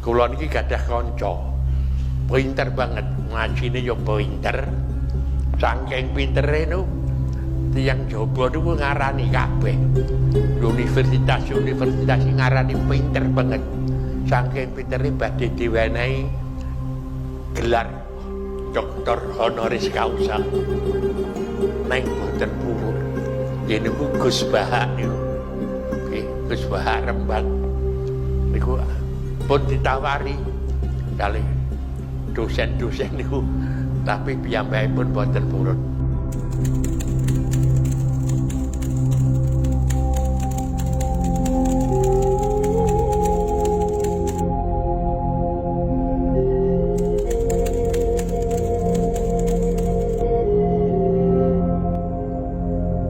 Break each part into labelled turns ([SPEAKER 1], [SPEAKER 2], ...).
[SPEAKER 1] Kula niki gadah kanca pinter banget, ngajine yo pinter. Saking pintere nu tiyang jaba niku ngarani kabeh. Universitas ngarani pinter banget. Saking pintere badhe diwenehi gelar doktor honoris causa. Neng boten purun. Niku Gus Bahak niku. Nggih, Gus Bahak Rembang. Niku pun ditawari kali dosen-dosen niku, tapi piyambakipun boten purun.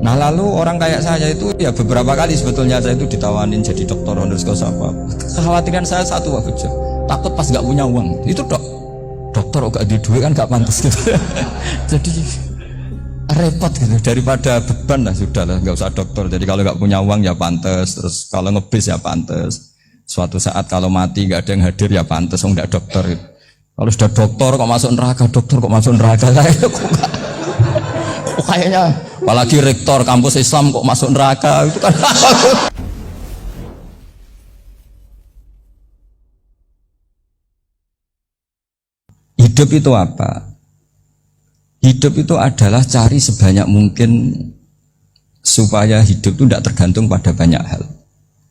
[SPEAKER 2] Nah lalu orang kayak saya itu ya beberapa kali sebetulnya saya itu ditawanin jadi dokter honoris causa apa. Kekhawatiran saya satu Pak Bejo, takut pas nggak punya uang. Itu dokter gak di duit kan gak pantas gitu. Jadi repot gitu, daripada beban lah sudah lah nggak usah dokter. Jadi kalau nggak punya uang ya pantas, terus kalau ngebis ya pantas. Suatu saat kalau mati nggak ada yang hadir ya pantas, nggak dokter. Gitu. Kalau sudah dokter kok masuk neraka, dokter kok masuk neraka kayaknya apalagi rektor kampus Islam kok masuk neraka itu kan. Hidup itu apa? Hidup itu adalah cari sebanyak mungkin supaya hidup itu tidak tergantung pada banyak hal.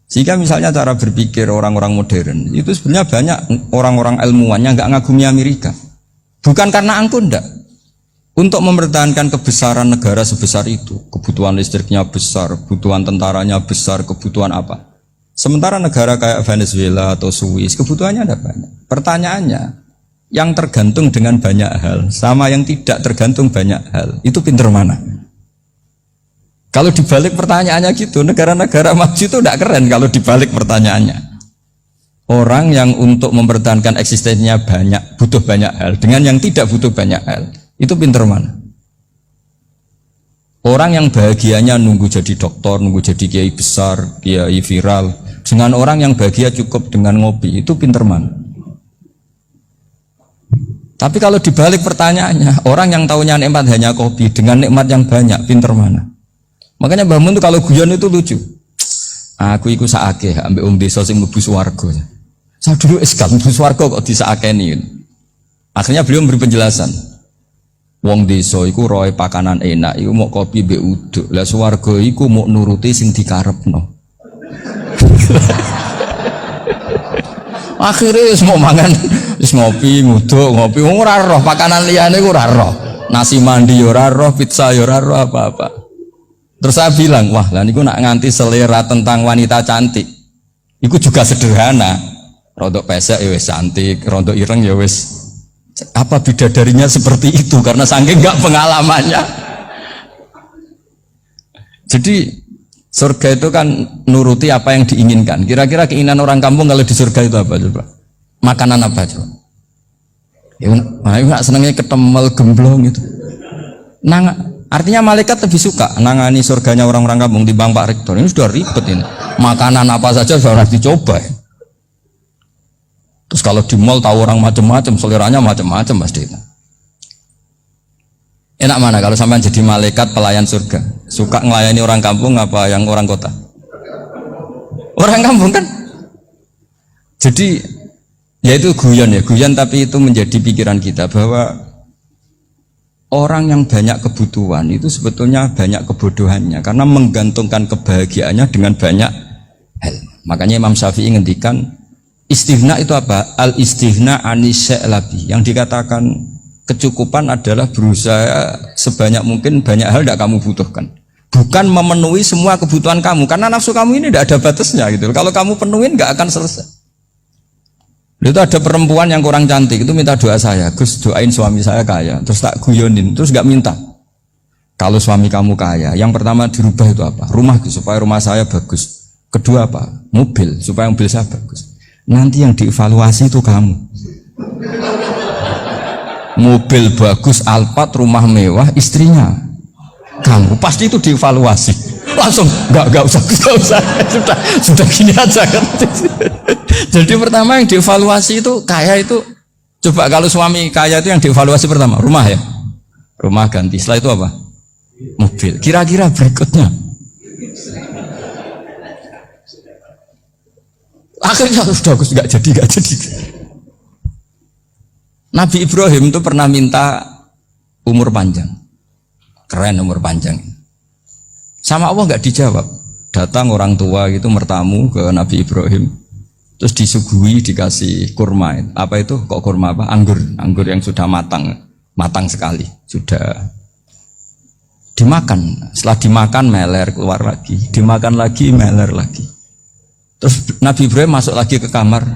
[SPEAKER 2] Sehingga misalnya cara berpikir orang-orang modern itu sebenarnya banyak orang-orang ilmuwan yang nggak ngagumi Amerika. Bukan karena angkuh ndak. Untuk mempertahankan kebesaran negara sebesar itu, kebutuhan listriknya besar, kebutuhan tentaranya besar, kebutuhan apa? Sementara negara kayak Venezuela atau Swiss, kebutuhannya ada banyak. Pertanyaannya, yang tergantung dengan banyak hal, sama yang tidak tergantung banyak hal, itu pinter mana? Kalau dibalik pertanyaannya gitu, negara-negara maju itu tidak keren kalau dibalik pertanyaannya. Orang yang untuk mempertahankan eksistensinya banyak, butuh banyak hal, dengan yang tidak butuh banyak hal, itu pinter mana? Orang yang bahagianya nunggu jadi dokter, nunggu jadi kiai besar, kiai viral, dengan orang yang bahagia cukup dengan ngopi, itu pinter mana? Tapi kalau dibalik pertanyaannya, orang yang tahunya nikmat hanya kopi, dengan nikmat yang banyak, pinter mana? Makanya Mbah Mun itu kalau guyon itu lucu. Aku iku saake ambek wong desa sing mlebu swarga. Saya dulu eskal mlebu swarga kok disakeni. Akhirnya beliau memberi penjelasan. Wong desa iku roe pakanan enak, iku mau kopi mbek uduk. Lah swarga iku mau nuruti sing dikarepno. Akhirnya wis mau mangan, wis ngopi, nguduk, ngopi, ora roh pakanan liyane ku ora roh. Nasi mandi yo ora roh, pizza yo ora roh apa-apa. Terus saya bilang, wah lah niku nak nganti selera tentang wanita cantik. Iku juga sederhana. Rodok pesek ya wis cantik, rodok ireng ya wis. Apa bidadarinya seperti itu karena saking enggak pengalamannya. Jadi surga itu kan nuruti apa yang diinginkan. Kira-kira keinginan orang kampung kalau di surga itu apa coba? Makanan apa coba? Ya, nggak senengnya ketemel gemblong gitu. Artinya malaikat lebih suka nangani surganya orang-orang kampung di Bang Pak Rektor. Ini sudah ribet ini. Makanan apa saja sudah dicoba. Terus kalau di mall tahu orang macam-macam, seleranya macam-macam pasti. Enak mana kalau sampai jadi malaikat pelayan surga? Suka ngelayani orang kampung apa yang orang kota? Orang kampung kan? Jadi ya itu guyon ya, guyon tapi itu menjadi pikiran kita bahwa orang yang banyak kebutuhan itu sebetulnya banyak kebodohannya karena menggantungkan kebahagiaannya dengan banyak hal. Makanya Imam Syafi'i ngendikan istighna itu apa? Al-istighna anisya'labi. Yang dikatakan kecukupan adalah berusaha sebanyak mungkin banyak hal tidak kamu butuhkan. Bukan memenuhi semua kebutuhan kamu. Karena nafsu kamu ini tidak ada batasnya gitu. Kalau kamu penuhin nggak akan selesai. Itu ada perempuan yang kurang cantik, itu minta doa saya. Gus doain suami saya kaya. Terus tak guyonin, terus nggak minta. Kalau suami kamu kaya, yang pertama dirubah itu apa? Rumah supaya rumah saya bagus. Kedua apa? Mobil supaya mobil saya bagus. Nanti yang dievaluasi itu kamu. Mobil bagus, Alphard, rumah mewah, istrinya kamu. Pasti itu dievaluasi. Langsung, enggak usah, sudah gini aja kan. Jadi pertama yang dievaluasi itu kaya itu, coba kalau suami kaya itu yang dievaluasi pertama rumah ya, rumah ganti. Setelah itu apa? Mobil. Kira-kira berikutnya akhirnya sudah nggak jadi. Nabi Ibrahim itu pernah minta umur panjang, keren umur panjang. Sama Allah nggak dijawab. Datang orang tua gitu mertamu ke Nabi Ibrahim, terus disuguhi dikasih kurma. Apa itu? Kok kurma apa? Anggur yang sudah matang sekali, sudah dimakan. Setelah dimakan meler keluar lagi, dimakan lagi meler lagi. Terus Nabi Ibrahim masuk lagi ke kamar.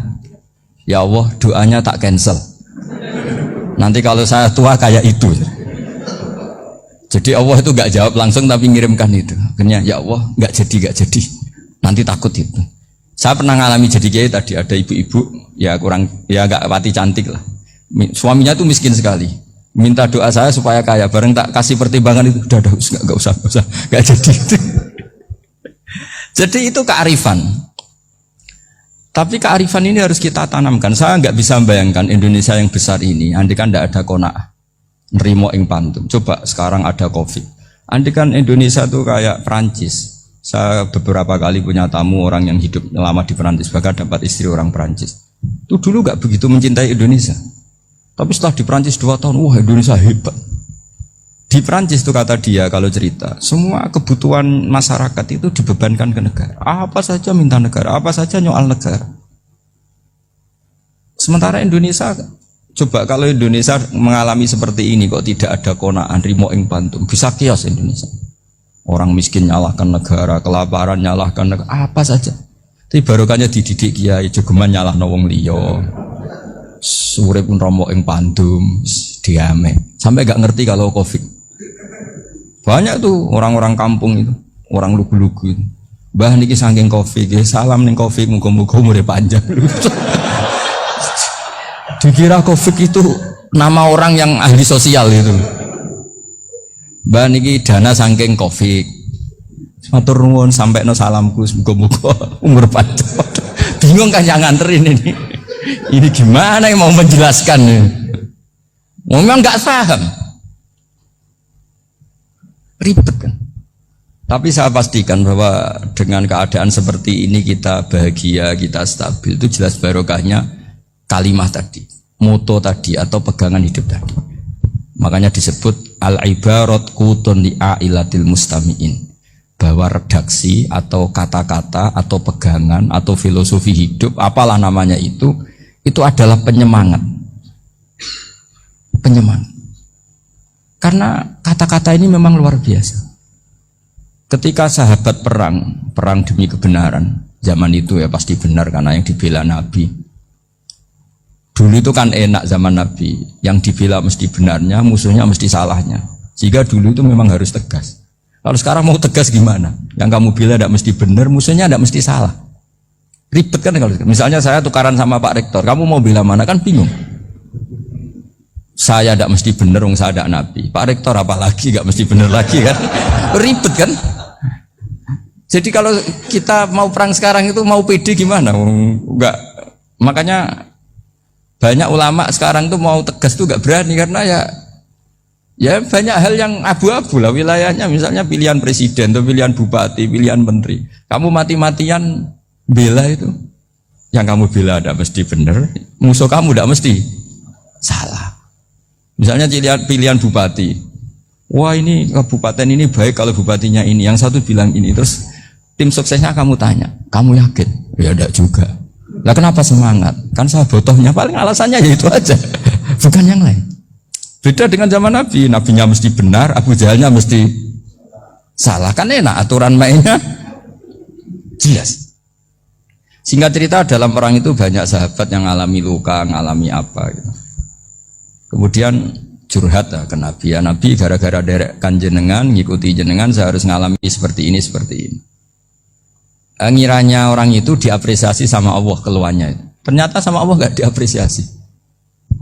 [SPEAKER 2] Ya Allah, doanya tak cancel. Nanti kalau saya tua kayak itu. Jadi Allah itu nggak jawab langsung tapi ngirimkan itu. Akhirnya ya Allah nggak jadi. Nanti takut itu. Saya pernah ngalami jadi kiai tadi, ada ibu-ibu ya nggak pati cantik lah. Suaminya tuh miskin sekali. Minta doa saya supaya kaya. Bareng tak kasih pertimbangan itu udah nggak usah nggak jadi. Jadi itu kearifan. Tapi kearifan ini harus kita tanamkan. Saya nggak bisa membayangkan Indonesia yang besar ini, andai kan tidak ada qanaah, nerimo ing pantum. Coba sekarang ada Covid. Andai kan Indonesia tuh kayak Perancis. Saya beberapa kali punya tamu orang yang hidup lama di Perancis, bahkan dapat istri orang Perancis. Itu dulu nggak begitu mencintai Indonesia. Tapi setelah di Perancis 2 tahun, wah Indonesia hebat. Di Perancis tuh kata dia kalau cerita, semua kebutuhan masyarakat itu dibebankan ke negara. Apa saja minta negara, apa saja nyoal negara. Sementara Indonesia, coba kalau Indonesia mengalami seperti ini kok tidak ada qanaah rimo ing pantum, bisa kios Indonesia. Orang miskin nyalahkan negara, kelaparan nyalahkan negara, apa saja. Tapi barokahnya dididik kiai, jogeman nyalahno wong liya. Surip pun romo ing pantum, diame. Sampai gak ngerti kalau Covid. Banyak tuh orang-orang kampung itu, orang lugu-lugu itu. Mbah niki saking Covid, salam ning Covid, muga-muga umure panjang. Dikira Covid itu nama orang yang ahli sosial itu. Mbah niki dana saking Covid. Matur nuwun sampekno salamku, muga-muga umur panjang. Bingung kan yang nganterin ini. Ini gimana yang mau menjelaskan? Memang nggak paham. Ribet kan. Tapi saya pastikan bahwa dengan keadaan seperti ini kita bahagia, kita stabil, itu jelas barokahnya kalimat tadi, moto tadi atau pegangan hidup tadi. Makanya disebut al-ibarat qutun li'ailatil mustami'in, bahwa redaksi atau kata-kata atau pegangan atau filosofi hidup, apalah namanya itu adalah penyemangat. Karena kata-kata ini memang luar biasa. Ketika sahabat perang demi kebenaran, zaman itu ya pasti benar karena yang dibela Nabi. Dulu itu kan enak zaman Nabi, yang dibela mesti benarnya, musuhnya mesti salahnya. Sehingga dulu itu memang harus tegas. Kalau sekarang mau tegas gimana? Yang kamu bela tidak mesti benar, musuhnya tidak mesti salah. Ribet kan kalau misalnya saya tukaran sama Pak Rektor, kamu mau bela mana kan bingung. Saya tidak mesti benar, saya tidak Nabi. Pak Rektor apalagi tidak mesti benar lagi kan? Ribet kan? Jadi kalau kita mau perang sekarang itu mau pede gimana? Enggak. Makanya banyak ulama sekarang tuh mau tegas tuh enggak berani karena ya banyak hal yang abu-abu lah wilayahnya. Misalnya pilihan presiden, atau pilihan bupati, pilihan menteri. Kamu mati-matian bela itu, yang kamu bela tidak mesti benar, musuh kamu tidak mesti salah. Misalnya pilihan bupati, wah ini kabupaten ini baik kalau bupatinya ini, yang satu bilang ini, terus tim suksesnya kamu tanya, kamu yakin? Ya tidak juga. Lah kenapa semangat? Kan saya botohnya, paling alasannya ya itu aja, bukan yang lain. Beda dengan zaman Nabi, nabinya mesti benar, Abu Jahalnya mesti salah, kan enak aturan mainnya jelas. Singkat cerita dalam perang itu banyak sahabat yang ngalami luka, ngalami apa gitu. Kemudian curhat ke Nabi, ya Nabi gara-gara derekkan jenengan, ngikuti jenengan saya harus ngalami seperti ini. Ngiranya orang itu diapresiasi sama Allah keluarnya. Ternyata sama Allah gak diapresiasi.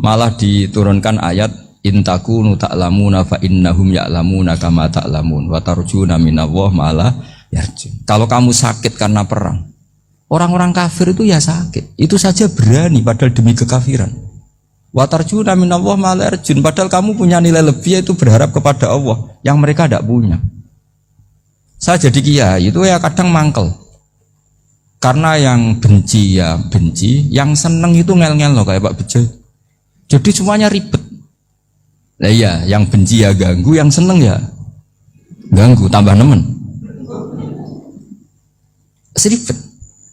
[SPEAKER 2] Malah diturunkan ayat intakunu ta'lamuna fa innahum ya'lamuna kama ta'lamun wa tarjuna minallah malah yarjun. Kalau kamu sakit karena perang, Orang-orang kafir itu ya sakit. Itu saja berani padahal demi kekafiran. Wa tarjuna minallah ma la yarjun, padahal kamu punya nilai lebih yaitu berharap kepada Allah yang mereka tidak punya. Saya jadi kiai itu ya kadang mangkel. Karena yang benci ya benci, yang seneng itu ngel-ngel loh kayak Pak Bejo. Jadi semuanya ribet. Nah iya, yang benci ya ganggu, yang seneng ya ganggu, tambah nemen. Seribet.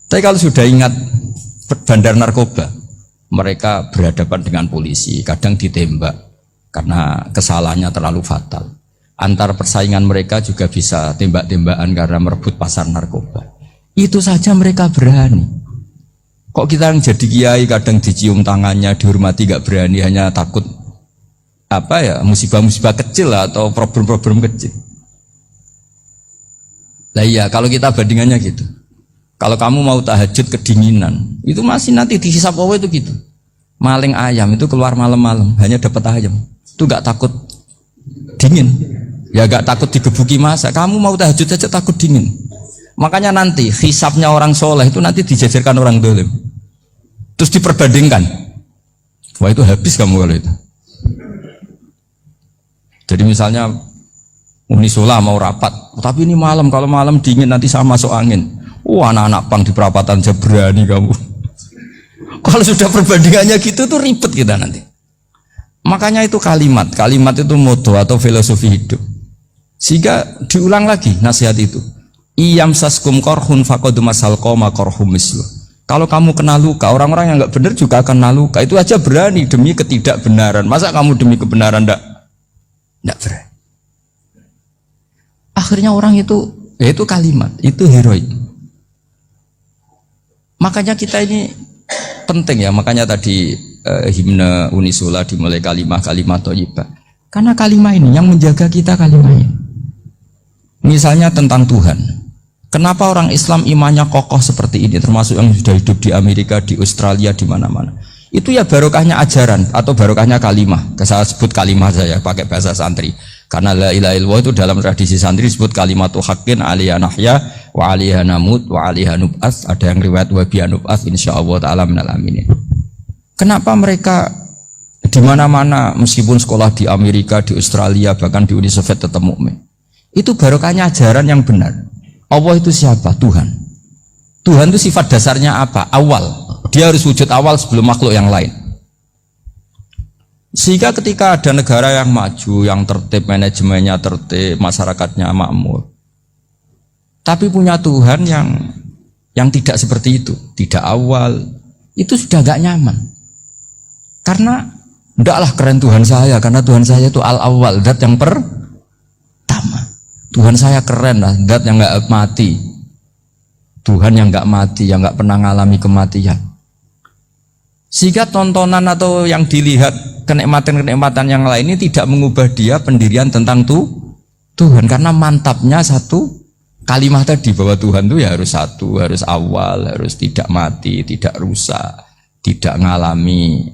[SPEAKER 2] Tapi kalau sudah ingat bandar narkoba, mereka berhadapan dengan polisi, kadang ditembak karena kesalahannya terlalu fatal. Antar persaingan mereka juga bisa tembak-tembakan karena merebut pasar narkoba. Itu saja mereka berani. Kok kita yang jadi kiai kadang dicium tangannya, dihormati gak berani, hanya takut apa ya, musibah-musibah kecil lah, atau problem-problem kecil. Lah iya, kalau kita bandingannya gitu. Kalau kamu mau tahajud kedinginan, itu masih nanti dihisap Allah itu gitu. Maling ayam itu keluar malam-malam, hanya dapat ayam. Itu gak takut dingin. Ya gak takut digebuki masa. Kamu mau tahajud aja takut dingin. Makanya nanti hisapnya orang soleh itu nanti dijajarkan orang dolim. Terus diperbandingkan. Wah itu habis kamu kalau itu. Jadi misalnya Unisula mau rapat, tapi ini malam, kalau malam dingin nanti sama masuk angin. Anak-anak pang di perapatan aja berani kamu. Kalau sudah perbandingannya gitu tuh ribet kita nanti. Makanya itu kalimat itu moto atau filosofi hidup. Sehingga diulang lagi nasihat itu. Iyam saskum korhun fakodu masal koma korhum mislu. Kalau kamu kena luka, orang-orang yang nggak benar juga akan kena luka. Itu aja berani demi ketidakbenaran. Masa kamu demi kebenaran nggak berani? Akhirnya orang itu, ya itu kalimat, itu heroik. Makanya kita ini penting ya, makanya tadi himne Unisula dimulai kalimat thayyibah. Karena kalimat ini yang menjaga kita kalimatnya. Misalnya tentang Tuhan. Kenapa orang Islam imannya kokoh seperti ini, termasuk yang sudah hidup di Amerika, di Australia, di mana-mana. Itu ya barokahnya ajaran atau barokahnya kalimah. Saya sebut kalimah saya pakai bahasa santri. Karena la ilaha illallah itu dalam tradisi santri disebut kalimatu haqqin aliyah nahya wa aliyah namut wa aliyah nub'ats. Ada yang riwayat wa biya nub'ats insyaallah ta'ala minal aminin. Kenapa mereka di mana-mana meskipun sekolah di Amerika, di Australia, bahkan di Uni Soviet tetap mukmin? Itu barokahnya ajaran yang benar. Allah itu siapa? Tuhan. Tuhan itu sifat dasarnya apa? Awal. Dia harus wujud awal sebelum makhluk yang lain. Sehingga ketika ada negara yang maju, yang tertib, manajemennya tertib, masyarakatnya makmur, tapi punya Tuhan yang tidak seperti itu, tidak awal, itu sudah gak nyaman. Karena ndaklah keren Tuhan saya, karena Tuhan saya itu al-awwal, zat yang pertama. Tuhan saya keren lah, zat yang gak mati. Tuhan yang gak mati, yang gak pernah ngalami kematian. Sehingga tontonan atau yang dilihat kenikmatan-kenikmatan yang lain ini tidak mengubah dia pendirian tentang Tuhan, karena mantapnya satu kalimat tadi bahwa Tuhan itu ya harus satu, harus awal, harus tidak mati, tidak rusak, tidak ngalami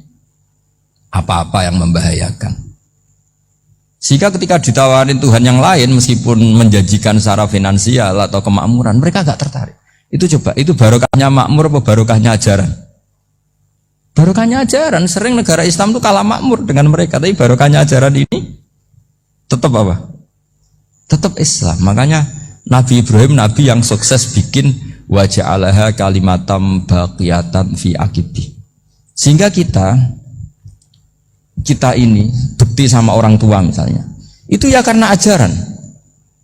[SPEAKER 2] apa-apa yang membahayakan. Sehingga ketika ditawarin Tuhan yang lain meskipun menjanjikan secara finansial atau kemakmuran, mereka gak tertarik. Itu coba, itu barokahnya makmur apa barokahnya ajaran? Barokahnya ajaran. Sering negara Islam itu kalah makmur dengan mereka, tapi barokahnya ajaran ini tetap apa? Tetap Islam. Makanya Nabi Ibrahim, Nabi yang sukses bikin wa ja'alaha kalimatam baqiyatan fi aqibi. Sehingga kita ini bekti sama orang tua misalnya, itu ya karena ajaran.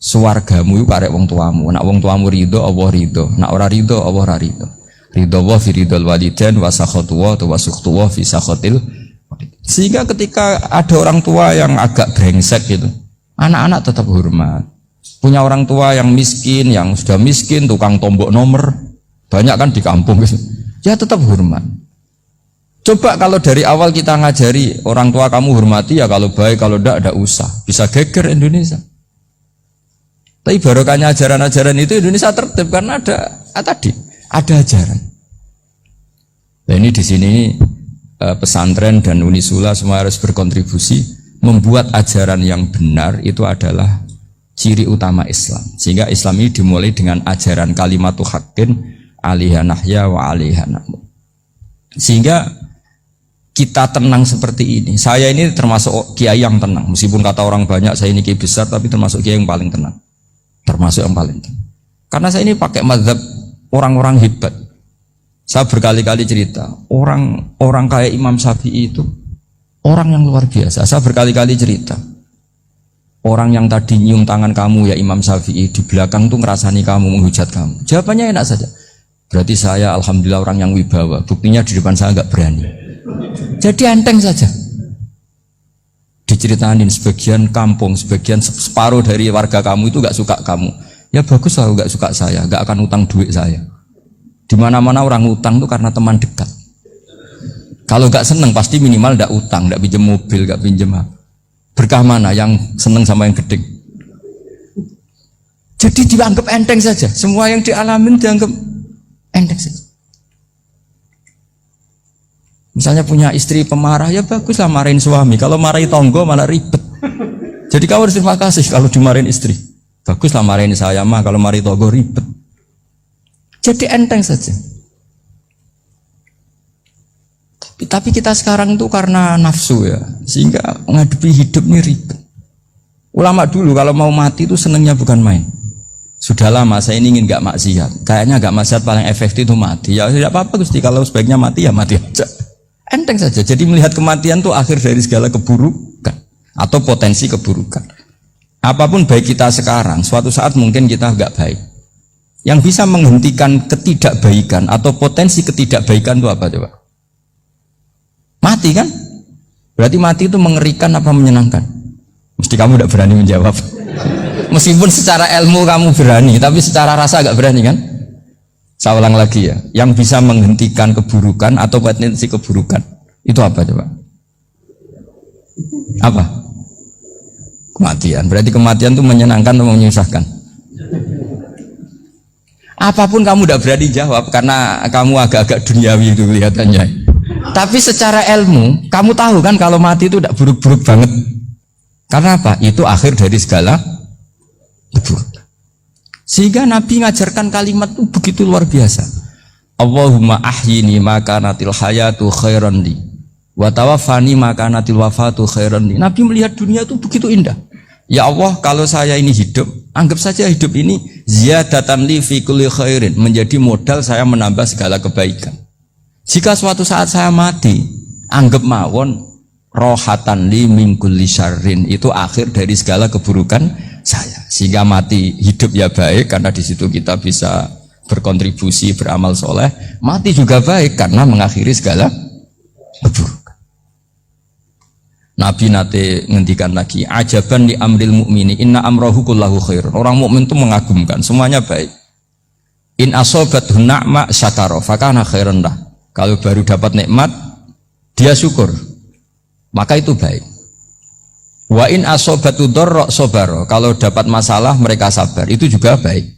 [SPEAKER 2] Suwargamu itu karek wong tuamu. Nak wong tuamu ridho, Allah ridho. Nak ora ridho, Allah ora ridho. Ridho wa fi ridhol walidain wa sakhatu wa sukhtu wa fi sakhatil. Sehingga ketika ada orang tua yang agak brengsek gitu, anak-anak tetap hormat. Punya orang tua yang miskin, yang sudah miskin, tukang tombok nomor, banyak kan di kampung gitu. Ya tetap hormat. Coba kalau dari awal kita ngajari orang tua kamu hormati ya, kalau baik, kalau tidak usah. Bisa geger Indonesia. Tapi barokahnya ajaran-ajaran itu Indonesia tertib karena ada ajaran. Nah ini di sini pesantren dan Unisula semua harus berkontribusi membuat ajaran yang benar itu adalah ciri utama Islam. Sehingga Islam ini dimulai dengan ajaran kalimatu haqqin 'alaiha nahya wa 'alaiha namut. Sehingga kita tenang seperti ini. Saya ini termasuk kiai yang tenang. Meskipun kata orang banyak saya ini kiai besar, tapi termasuk kiai yang paling tenang. Termasuk yang paling tenang. Karena saya ini pakai mazhab orang-orang hebat. Saya berkali-kali cerita, orang kayak Imam Syafi'i itu orang yang luar biasa. Saya berkali-kali cerita, orang yang tadi nyium tangan kamu ya Imam Syafi'i, di belakang tuh ngerasani kamu, menghujat kamu. Jawabannya enak saja. Berarti saya alhamdulillah orang yang wibawa. Buktinya di depan saya nggak berani. Jadi enteng saja. Diceritain sebagian kampung, sebagian separuh dari warga kamu itu nggak suka kamu. Ya bagus lah nggak suka saya, nggak akan utang duit saya. Di mana-mana orang utang itu karena teman dekat. Kalau nggak seneng pasti minimal nggak utang, nggak pinjam mobil, nggak pinjam apa. Berkah mana yang seneng sama yang gede? Jadi dianggap enteng saja. Semua yang dialamin dianggap enteng saja. Misalnya punya istri pemarah, ya baguslah marahin suami. Kalau marahin tonggo malah ribet. Jadi kamu harus terima kasih kalau dimarahin istri. Baguslah marahin saya mah, kalau marahin tonggo ribet. Jadi enteng saja. Tapi kita sekarang itu karena nafsu ya, sehingga menghadapi hidup ini ribet. Ulama dulu kalau mau mati itu senengnya bukan main. Sudah lama saya ini ingin gak maksiat. Kayaknya gak maksiat paling efektif itu mati. Ya tidak apa-apa Gusti, kalau sebaiknya mati ya mati aja. Enteng saja. Jadi melihat kematian itu akhir dari segala keburukan atau potensi keburukan. Apapun baik kita sekarang, suatu saat mungkin kita nggak baik. Yang bisa menghentikan ketidakbaikan atau potensi ketidakbaikan itu apa coba? Mati kan? Berarti mati itu mengerikan apa menyenangkan? Mesti kamu tidak berani menjawab. Meskipun secara ilmu kamu berani, tapi secara rasa nggak berani kan? Saya ulang lagi ya, yang bisa menghentikan keburukan atau potensi keburukan itu apa coba? Apa? Kematian. Berarti kematian itu menyenangkan atau menyusahkan? Apapun kamu tidak berani jawab karena kamu agak-agak duniawi itu kelihatannya. Tapi secara ilmu, kamu tahu kan kalau mati itu tidak buruk-buruk banget. Karena apa? Itu akhir dari segala keburukan. Sehingga Nabi ngajarkan kalimat itu begitu luar biasa. Allahumma ahyini maka natil hayatu khairan li wa tawaffani maka natil wafatu khairan li. Nabi melihat dunia itu begitu indah. Ya Allah, kalau saya ini hidup, anggap saja hidup ini ziyadatan li fi kulli khairin, menjadi modal saya menambah segala kebaikan. Jika suatu saat saya mati, anggap mawon rohatan li min kulli syarrin, itu akhir dari segala keburukan saya. Sehingga mati hidup ya baik karena di situ kita bisa berkontribusi beramal soleh. Mati juga baik karena mengakhiri segala keburukan. Nabi nate ngendikan lagi, ajaban li amril mu'mini inna amrahu kullahu khair. Orang mukmin itu mengagumkan, semuanya baik. In asobathu na'ma syakara fakana khairan lah. Kalau baru dapat nikmat dia syukur, maka itu baik. Wa in asobatu dharra sabara, kalau dapat masalah mereka sabar, itu juga baik.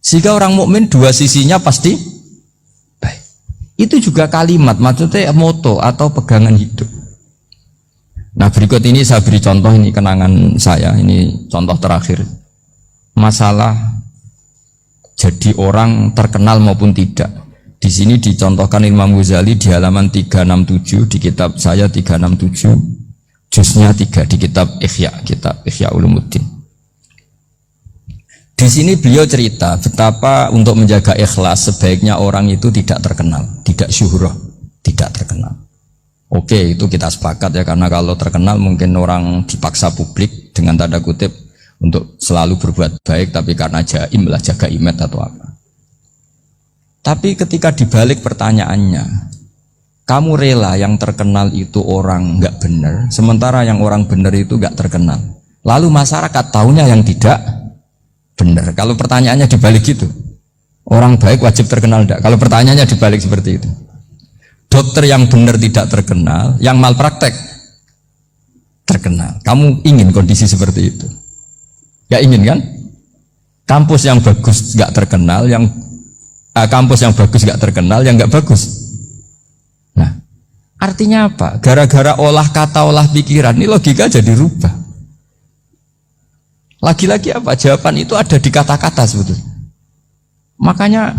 [SPEAKER 2] Sehingga orang mukmin dua sisinya pasti baik. Itu juga kalimat, maksudnya moto atau pegangan hidup. Nah berikut ini saya beri contoh, ini kenangan saya, ini contoh terakhir. Masalah jadi orang terkenal maupun tidak. Di sini dicontohkan Imam Ghazali di halaman 367 di kitab saya 367. Juznya 3 di kitab Ihya Ulumuddin. Di sini beliau cerita betapa untuk menjaga ikhlas sebaiknya orang itu tidak terkenal, tidak syuhrah, tidak terkenal. Oke, itu kita sepakat ya, karena kalau terkenal mungkin orang dipaksa publik dengan tanda kutip untuk selalu berbuat baik, tapi karena jaim lah, jaga image atau apa. Tapi ketika dibalik pertanyaannya, kamu rela yang terkenal itu orang nggak benar, sementara yang orang benar itu nggak terkenal. Lalu masyarakat tahunya yang tidak benar. Kalau pertanyaannya dibalik gitu, orang baik wajib terkenal enggak? Kalau pertanyaannya dibalik seperti itu, dokter yang benar tidak terkenal, yang malpraktek terkenal. Kamu ingin kondisi seperti itu? Nggak ingin kan? Kampus yang bagus nggak terkenal, kampus yang bagus nggak terkenal, yang nggak bagus. Nah, artinya apa? Gara-gara olah kata, olah pikiran, ini logika jadi rubah. Lagi-lagi apa? Jawaban itu ada di kata-kata sebetulnya. Makanya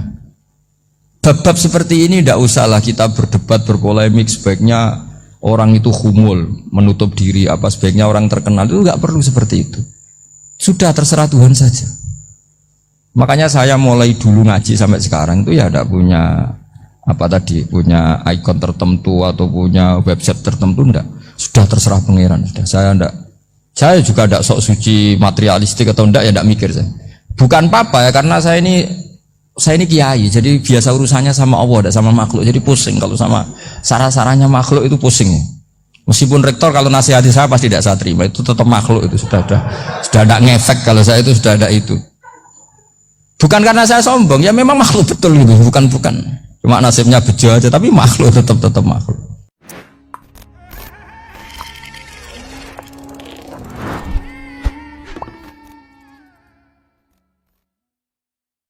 [SPEAKER 2] Bab-bab seperti ini tidak usahlah kita berdebat, berpolemik. Sebaiknya orang itu humul, menutup diri, apa sebaiknya orang terkenal, itu nggak perlu seperti itu. Sudah terserah Tuhan saja. Makanya saya mulai dulu ngaji sampai sekarang itu ya tidak punya punya ikon tertentu atau punya website tertentu, enggak. Sudah terserah pangeran. Sudah saya juga tidak sok suci materialistik atau enggak, ya tidak mikir saya. Bukan apa-apa ya, karena saya ini kiai, jadi biasa urusannya sama Allah, tidak sama makhluk. Jadi pusing kalau sama sarah-sarahnya makhluk itu pusing. Meskipun rektor kalau nasihati saya pasti tidak saya terima, itu tetap makhluk, itu sudah tidak ngefek kalau saya itu sudah ada itu. Bukan karena saya sombong, ya memang makhluk betul gitu, bukan. Cuma nasibnya bejo aja, tapi makhluk tetap makhluk.